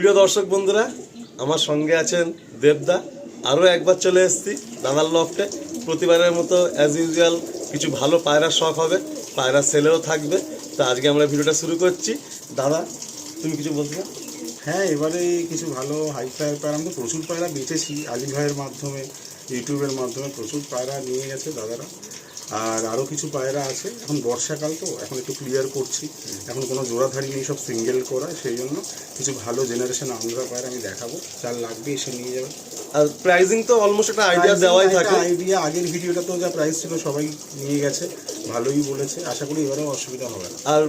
প্রিয় দর্শক বন্ধুরা, আমার সঙ্গে আছেন দেবদা। আরও একবার চলে এসেছি দাদার লফটে। প্রতিবারের মতো অ্যাজ ইউজুয়াল কিছু ভালো পায়রা শখ হবে, পায়রা সেলেও থাকবে। তো আজকে আমরা ভিডিওটা শুরু করছি। দাদা, তুমি কিছু বলতে? হ্যাঁ, এবারে কিছু ভালো হাইফাই পায়রা, আমি তো প্রচুর পায়রা বেচেছি আলী ভাইয়ের মাধ্যমে, ইউটিউবের মাধ্যমে প্রচুর পায়রা নিয়ে গেছে দাদারা। আর আরও কিছু পায়রা আছে, এখন বর্ষাকাল তো এখন একটু ক্লিয়ার করছি, এখন কোনো জোড়াধারি নেই, সব সিঙ্গেল করা, সেই জন্য কিছু ভালো জেনারেশন আন্ধ্রা পায়রা আমি দেখাবো। যার লাগবে এসে নিয়ে যাবে। আর প্রাইজিং তো অলমোস্ট একটা আইডিয়া দেওয়াই থাকে। আইডিয়া আগের ভিডিওটা তো যা প্রাইস ছিল সবাই নিয়ে গেছে, ভালোই বলেছে, আশা করি এবারেও অসুবিধা হবে না। আর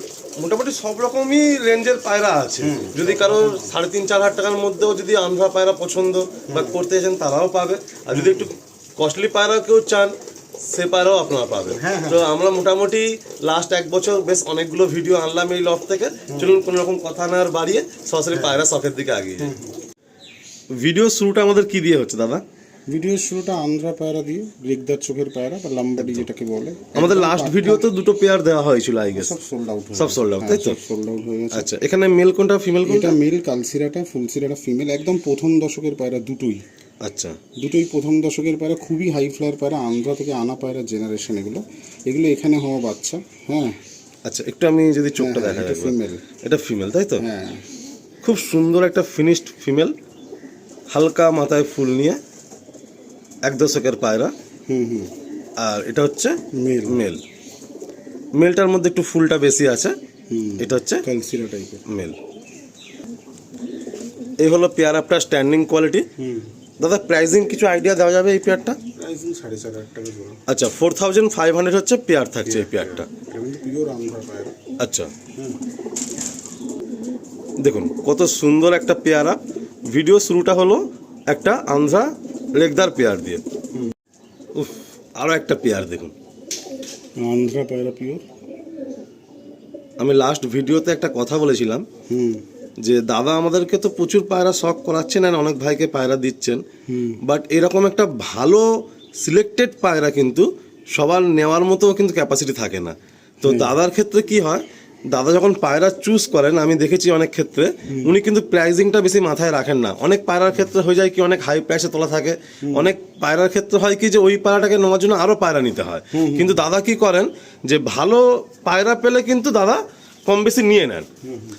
মোটামুটি সব রকমই রেঞ্জের পায়রা আছে। যদি কারো 3,500-4 হাজার টাকার মধ্যেও যদি আন্ধ্রা পায়রা পছন্দ বা করতে চান তারাও পাবে। আর যদি একটু কস্টলি পায়রা কেউ চান সে পায়রাও আপনারা পাবেন। তো আমরা মোটামুটি লাস্ট 1 বছর বেশ অনেকগুলো ভিডিও আনলাম এই লফট থেকে। চলুন কোনো রকম কথা না আর বাড়িয়ে সরাসরি পায়রা শখের দিকে আগিয়ে যাই। ভিডিও শুরুটা আমাদের কি দিয়ে হচ্ছে দাদা? ভিডিওর শুরুটা আন্ধ্রা পায়রা দিয়ে, রেগদার চোখের পায়রা বা লাম্বাডি যেটাকে বলে। আমাদের লাস্ট ভিডিওতে দুটো পেয়ার দেওয়া হয়েছিল, আই গেস সব সোল্ড আউট, সব সোল্ড আউট, তাই তো? সোল্ড আউট হয়ে গেছে। আচ্ছা, এখানে মেল কোনটা ফিমেল কোনটা? এটা মেল কালসিরাটা, ফুলসিরাটা ফিমেল, একদম প্রথম দশকের পায়রা দুটোই। আচ্ছা, দুটোই প্রথম দশকের পায়রা, খুবই হাই ফ্লায়ার পায়রা, আন্ধ্রা থেকে আনা পায়রা জেনারেশন এগুলো। এগুলো এখানে হওয়া বাচ্চা। হ্যাঁ, আচ্ছা, একটু আমি যদি চোখটা দেখা যায়। ফিমেল, এটা ফিমেল, তাই তো? হ্যাঁ, খুব সুন্দর একটা ফিনিশড ফিমেল, হালকা মাথায় ফুল নিয়ে, 1 দশকের পায়রা। আর এটা হচ্ছে মেল। মেল, মেলটার মধ্যে একটু ফুলটা বেশি আছে। এটা হচ্ছে কালসিরা টাইপের মেল। এই হলো পেয়ার আপনার স্ট্যান্ডিং কোয়ালিটি। দাদা, প্রাইজিং কিছু আইডিয়া দেওয়া যাবে এই পেয়ারটা? প্রাইসিং 4,500 টাকা জোড়া। আচ্ছা, 4,500 হচ্ছে পেয়ার থাকছে এই পেয়ারটা। কিন্তু পিওর আন্ধ্রা পায়রা। আচ্ছা, দেখুন কত সুন্দর একটা পেয়ারা। ভিডিও শুরুটা হলো একটা আন্ধ্রা রেগদার পেয়ার দিয়ে। উফ, আরও একটা পেয়ার দেখুন, আন্ধ্রা পায়রা পিওর। আমি লাস্ট ভিডিওতে একটা কথা বলেছিলাম যে দাদা আমাদেরকে তো প্রচুর পায়রা শখ করাচ্ছেন আর অনেক ভাইকে পায়রা দিচ্ছেন, বাট এরকম একটা ভালো সিলেক্টেড পায়রা কিন্তু সবার নেওয়ার মতো কিন্তু ক্যাপাসিটি থাকে না। তো দাদার ক্ষেত্রে কি হয়, দাদা যখন পায়রা চুজ করেন আমি দেখেছি অনেক ক্ষেত্রে উনি কিন্তু প্রাইজিংটা বেশি মাথায় রাখেন না। অনেক পায়রার ক্ষেত্রে হয়ে যায় কি অনেক হাই প্রাইসে তোলা থাকে, অনেক পায়রার ক্ষেত্রে হয় কি যে ওই পায়রাটাকে নেওয়ার জন্য আরও পায়রা নিতে হয়। কিন্তু দাদা কি করেন যে ভালো পায়রা পেলে কিন্তু দাদা কম বেশি নিয়ে নেন।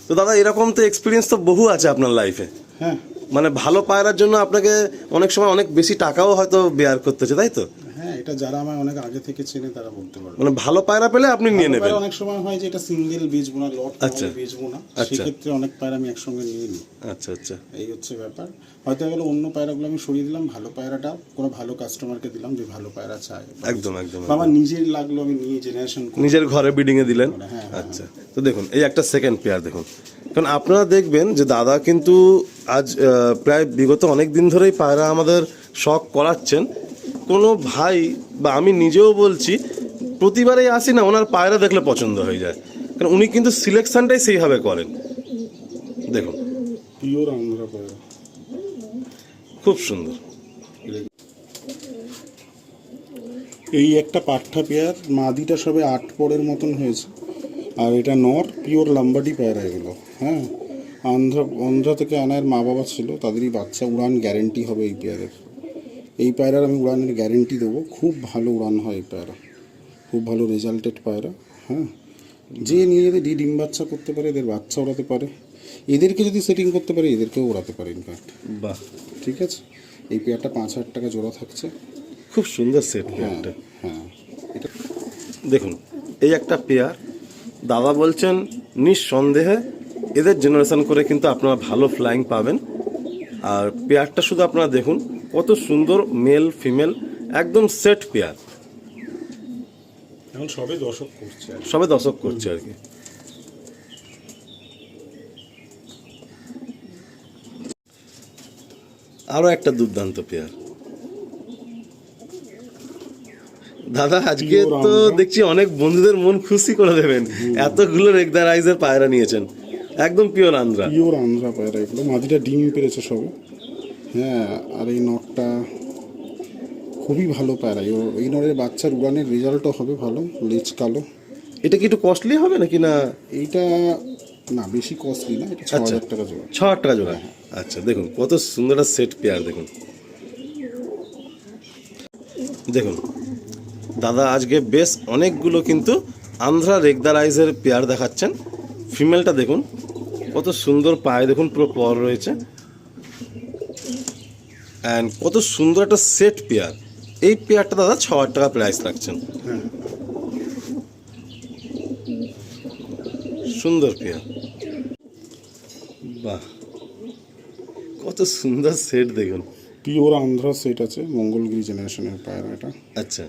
তো দাদা এরকম তো এক্সপিরিয়েন্স তো বহু আছে আপনার লাইফে। হ্যাঁ, মানে ভালো পায়রার জন্য আপনাকে অনেক সময় অনেক বেশি টাকাও হয়তো বেয়ার করতে হচ্ছে, তাই তো? হ্যাঁ, এটা যারা আমায় অনেক আগে থেকে চেনে তারা বলতে পারবে। মানে ভালো পায়রা পেলে আপনি নিয়ে নেবেন। অনেক সময় হয় যে এটা সিঙ্গেল বেচবো না, লট বেচবো না, সেক্ষেত্রে অনেক পায়রা আমি একসঙ্গে নিয়ে নিই। আচ্ছা আচ্ছা, এই হচ্ছে ব্যাপার। হয়তো গেলে অন্য পায়রাগুলো আমি সরিয়ে দিলাম, ভালো পায়রাটা কোনো ভালো কাস্টমারকে দিলাম যে ভালো পায়রা চাই। একদম একদম। আমার নিজের লাগলো আমি নিয়ে জেনারেশন নিজের ঘরে বিডিং এ দিলেন। আচ্ছা, তো দেখুন এই একটা সেকেন্ড পেয়ার দেখুন। কারণ আপনারা দেখবেন যে দাদা কিন্তু আজ প্রায় বিগত অনেক দিন ধরেই পায়রা আমাদের শখ করাচ্ছেন। কোনো ভাই বা আমি নিজেও বলছি, প্রতিবারেই আসি না ওনার পায়রা দেখলে পছন্দ হয়ে যায়, কারণ উনি কিন্তু সিলেকশনটাই সেইভাবে করেন। দেখুন পিওর আন্ধ্রা পায়রা, খুব সুন্দর। এই একটা পাঠা পেয়ার, মাদিটা সবে 8 পরের মতন হয়েছে, আর এটা নর, পিওর লাম্বাডি পায়রা এগুলো। হ্যাঁ, আন্ধ্রা থেকে আনার মা বাবা ছিল, তাদেরই বাচ্চা। উড়ান গ্যারেন্টি হবে এই পেয়ারের। এই পায়রার আমি উড়ানের গ্যারেন্টি দেবো, খুব ভালো উড়ান হয় এই পায়রা, খুব ভালো রেজাল্টেড পায়রা। হ্যাঁ, যে নিয়ে যদি ডিম বাচ্চা করতে পারে, এদের বাচ্চা ওড়াতে পারে, এদেরকে যদি সেটিং করতে পারে এদেরকেও ওড়াতে পারে ইনফ্যাক্ট। বাহ, ঠিক আছে। এই পেয়ারটা 5,000 টাকা জোড়া থাকছে। খুব সুন্দর সেট পেয়ারটা। হ্যাঁ, এটা দেখুন এই একটা পেয়ার, দাদা বলছেন নিঃসন্দেহে এদের জেনারেশন করে কিন্তু আপনারা ভালো ফ্লাইং পাবেন। আর পেয়ারটা শুধু আপনারা দেখুন কত সুন্দর, মেল ফিমেল একদম সেট পেয়ার। এখন সবে দশক করছে, সবে দশক করছে আর কি। আরো একটা দুর্দান্ত পেয়ার। দাদা আজকে তো দেখছি অনেক বন্ধুদের মন খুশি করে দেবেন, এতগুলো রেগদার আইজের পায়রা নিয়েছেন, একদম পিওর আন্ধ্রা। পিওর আন্ধ্রা পায়রা এগুলো। মাদিটা ডিম পেরেছে সবে। হ্যাঁ, আর এই নটটা খুবই ভালো পায়রা। এই নরের বাচ্চার উড়ানের রেজাল্টও হবে ভালো, লেজ কালো। এটা কি একটু কস্টলি হবে নাকি না? এইটা না বেশি কস্টলি না, এটা 6,000 টাকা জোড়া। 6,000 টাকা জোড়া। আচ্ছা দেখুন কত সুন্দর একটা সেট পেয়ার দেখুন। দেখুন দাদা আজকে বেশ অনেকগুলো কিন্তু আন্ধ্রা রেগদারাইজের পেয়ার দেখাচ্ছেন। ফিমেলটা দেখুন কত সুন্দর, পায়ে দেখুন পুরো পর রয়েছে, অ্যান্ড কত সুন্দর একটা সেট পেয়ার। এই পেয়ারটা দাদা 6,000 টাকা প্রাইস রাখছেন। হ্যাঁ সুন্দর পেয়ার, বাহ কত সুন্দর সেট দেখুন। পিওর আন্ধ্রা সেট আছে, মঙ্গলগিরি জেনারেশনের পায়রা এটা। আচ্ছা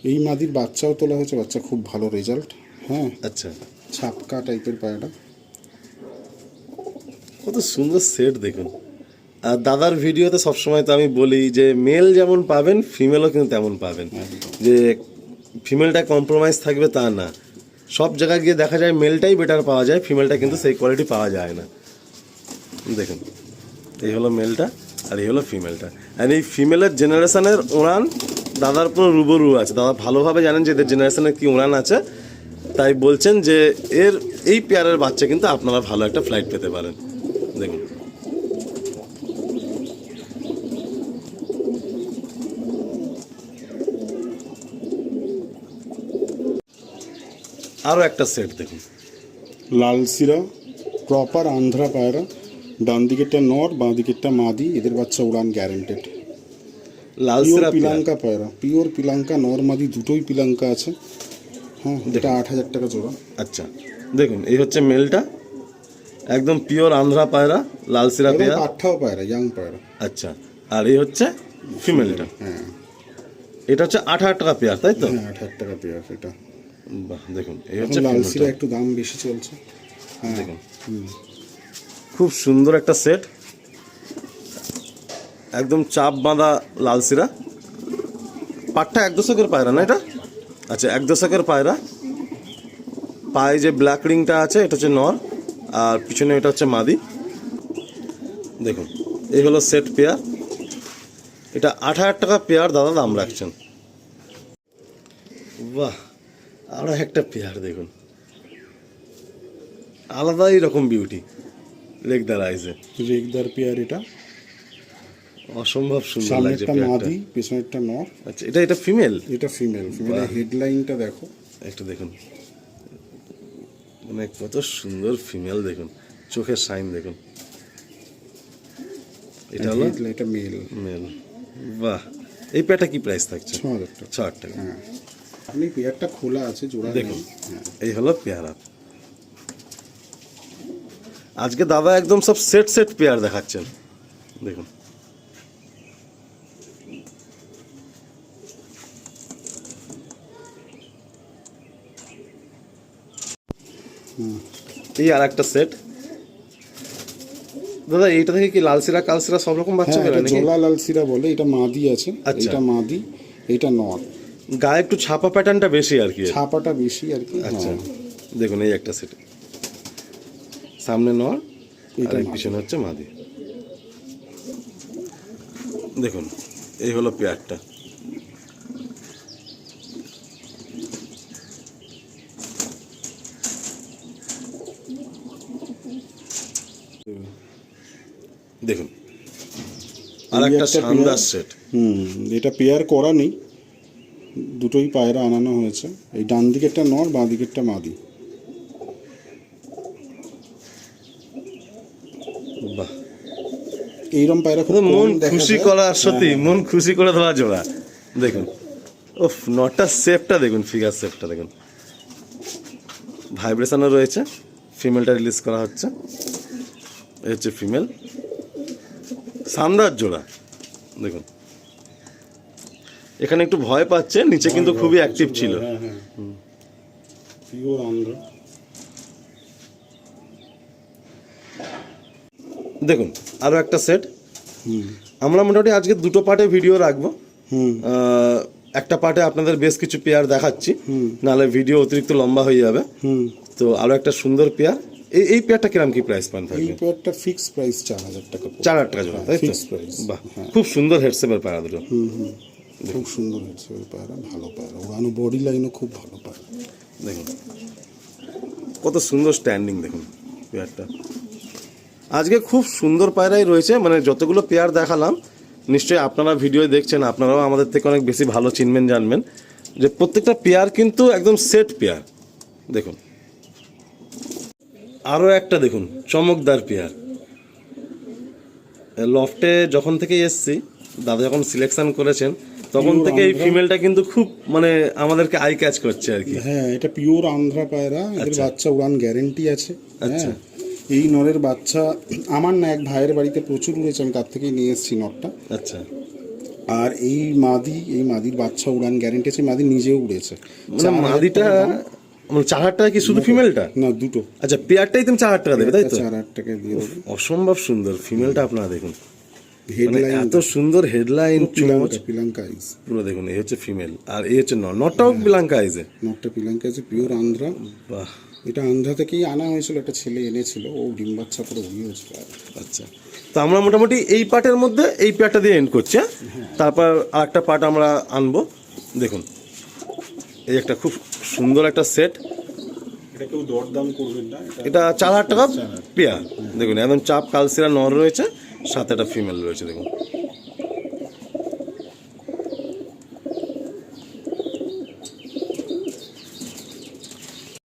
এই মাদির বাচ্চাও তোলা হয়েছে, বাচ্চা খুব ভালো রেজাল্ট। হ্যাঁ আচ্ছা, ছাপকা টাইপের পায়রাটা। কত সুন্দর সেট দেখুন। আর দাদার ভিডিওতে সবসময় তো আমি বলি যে মেল যেমন পাবেন ফিমেলও কিন্তু তেমন পাবেন, যে ফিমেলটা কম্প্রোমাইজ থাকবে তা না। সব জায়গায় গিয়ে দেখা যায় মেলটাই বেটার পাওয়া যায়, ফিমেলটা কিন্তু সেই কোয়ালিটি পাওয়া যায় না। দেখুন এই হলো মেলটা আর এই হলো ফিমেলটা। আর এই ফিমেলের জেনারেশনের উড়ান দাদার পুরো রুবরু আছে। দাদা ভালোভাবে জানেন যে এদের জেনারেশনের কি উড়ান আছে, তাই বলছেন যে এই পেয়ারের বাচ্চা কিন্তু আপনারা ভালো একটা ফ্লাইট পেতে পারেন। দেখুন আরও একটা সেট দেখুন, লালসিরা প্রপার আন্ধ্রা পায়রা, ডান দিকেরটা নর, বাঁ দিকেরটা মাদি, এদের বাচ্চা উড়ান গ্যারেন্টেড। লালসিরা পিলাঙ্কা পায়রা, পিওর পিলাঙ্কা, নর মাদি দুটোই পিলাঙ্কা আছে। হ্যাঁ এটা 8,000 টাকা জোড়া। আচ্ছা দেখুন এই হচ্ছে মেলটা, একদম পিওর আন্ধ্রা পায়রা, লালসিরা পেয়ার, পাঠাও পায়রা, ইয়াং পায়রা। আচ্ছা আর এই হচ্ছে ফিমেলটা। হ্যাঁ এটা হচ্ছে 8,000 টাকা পেয়ার, তাই তো? হ্যাঁ 8,000 টাকা পেয়ার এটা। বাহ দেখুন এই হচ্ছে লালসিরা ফিমেলটা। একটু দাম বেশি চলছে। হ্যাঁ দেখুন খুব সুন্দর একটা সেট, একদম চাপ বাঁধা লালসিরা। পাটটা 1 দশকের পায়রা না এটা? আচ্ছা 1 দশকের পায়রা। পায়ে যে ব্ল্যাক রিংটা আছে এটা হচ্ছে নর, আর পিছনে এটা হচ্ছে মাদি। দেখুন এই হলো সেট পেয়ার, এটা 8,000 টাকা পেয়ার দাদা দাম রাখছেন। বাহ আরও একটা পেয়ার দেখুন, আলাদাই রকম বিউটি, রেগদার আইজে রেগদার পেয়ার এটা। অসম্ভব সুন্দর লাগছে সামনেরটা পেয়ারটা। মাদি, পেছনেরটা নর। আচ্ছা এটা ফিমেল? এটা ফিমেল। ফিমেলের হেডলাইনটা দেখো একটু দেখুন, মানে কত সুন্দর ফিমেল দেখুন, চোখের সাইন দেখুন। এটা হলো এটা মেল। মেল। বাহ এই পেয়ারটা কি প্রাইস থাকছে? 6,000 টাকা। 6,000 টাকা। হ্যাঁ আপনি পেয়ারটা খোলা আছে, জোড়া দেখুন নেই। হ্যাঁ এই হলো পেয়ার। আজকে দাদা একদম সব সেট সেট পেয়ার দেখাচ্ছেন। দেখুন এই আর একটা সেট। দাদা এইটা থেকে কি লালসিরা কালসিরা সব রকম বাচ্চা হ্যাঁ, বেরোয় এটা নাকি? জোলা লালসিরা বলে। এটা মাদি আছে। আচ্ছা। এটা মাদি, এটা নর। গায়ে একটু ছাপা প্যাটার্নটা বেশি আর কি এর। ছাপাটা বেশি আর কি। আচ্ছা হ্যাঁ। দেখুন এই একটা সেট, সামনে নর এটা আর এই পিছনে হচ্ছে মাদি। দেখুন এই হলো পেয়ারটা। দেখুন আর এই একটা একটা শানদার পেয়ার। সেট। এটা পেয়ার করা নেই, দুটোই পায়রা আনানো হয়েছে। এই ডান দিকেরটা নর, বাঁ দিকেরটা মাদি। বাহ এইরকম পায়রা খুব কম মন দেখা খুশি যায়। করা, সত্যি মন খুশি করে দেওয়া জোড়া। দেখুন ওফ নটটা শেপটা দেখুন, ফিগার শেপটা দেখুন, ভাইব্রেশনও রয়েছে। ফিমেলটা রিলিজ করা হচ্ছে, এই হচ্ছে ফিমেল। শানদার জোড়া দেখুন, এখানে একটু ভয় পাচ্ছে, নিচে কিন্তু খুবই অ্যাক্টিভ ছিল। হ্যাঁ হ্যাঁ পিওর আন্ধ্রা। দেখুন আরও একটা সেট। আমরা মোটামুটি আজকে 2টো পার্টে ভিডিও রাখবো। একটা পার্টে আপনাদের বেশ কিছু পেয়ার দেখাচ্ছি, নাহলে ভিডিও অতিরিক্ত লম্বা হয়ে যাবে। তো আরও একটা সুন্দর পেয়ার। এই পেয়ারটা কিরকম কি প্রাইস পান এই থাকবে? পেয়ারটা ফিক্স প্রাইস 4,000 টাকা। 4,000 টাকা জোড়া, তাই তো? Fix price. বাহ খুব সুন্দর হেডসেপের পায়রা দুটো। খুব সুন্দর হয়েছে ওই পায়রা, ভালো পায়রা। ওরানো বডি লাইনও খুব ভালো পায়রা। দেখুন কত সুন্দর স্ট্যান্ডিং দেখুন পেয়ারটা। আজকে খুব সুন্দর পায়রাই রয়েছে, মানে যতগুলো পেয়ার দেখালাম নিশ্চয়ই আপনারা ভিডিও দেখছেন, আপনারাও আমাদের থেকে অনেক বেশি ভালো চিনবেন জানবেন যে প্রত্যেকটা পেয়ার কিন্তু একদম সেট পেয়ার। দেখুন আরও একটা দেখুন চমকদার পেয়ার। লফটে যখন থেকে এসছি, দাদা যখন সিলেকশন করেছেন তখন থেকে এই ফিমেলটা কিন্তু খুব মানে আমাদেরকে আই ক্যাচ করছে আর কি। হ্যাঁ, এটা পিওর আন্ধ্রা পায়রা, এদের বাচ্চা উড়ান গ্যারেন্টি আছে। আচ্ছা। হ্যাঁ, এই নরের বাচ্চা আমার না এক ভাইয়ের বাড়িতে প্রচুর উড়েছে, আমি তার থেকেই নিয়ে এসেছি নরটা। আচ্ছা, আর এই মাদির বাচ্চা উড়ান গ্যারেন্টি আছে, মাদি নিজেও উড়েছে। মানে মাদিটা মানে 4,000 টাকা কি শুধু ফিমেলটা? না, দুটো। আচ্ছা, পেয়ারটাই তুমি 4,000 টাকা দেবে তাই তো? 4,000 টাকা দিয়ে দেবো। অসম্ভব সুন্দর ফিমেলটা আপনারা দেখুন, মানে হেডলাইন এত সুন্দর হেডলাইন, চুমচ পিলাঙ্কা আইস। পুরো দেখুন। এই হচ্ছে ফিমেল আর এই হচ্ছে নর। নরটাও বিলাঙ্কা আইজে। নরটা পিলাঙ্কা আছে, পিওর আন্ধ্রা। বাহ, এটা আন্ধ্রা থেকেই আনা হয়েছিল, একটা ছেলে এনেছিল, ও ডিম বাচ্চা করে উড়িয়েছিল। আচ্ছা। তো আমরা মোটামুটি এই পার্টের মধ্যে এই পেয়ারটা দিয়ে এন্ড করছি। হ্যাঁ, তারপর আরেকটা পার্ট আমরা আনবো। দেখুন এই একটা খুব সুন্দর একটা সেট, এটা কেউ দরদাম করবেন না, এটা 4,000 টাকা পেয়ার। দেখুন একদম চাপ কালসিরা নর রয়েছে, সাথে একটা ফিমেল রয়েছে দেখুন।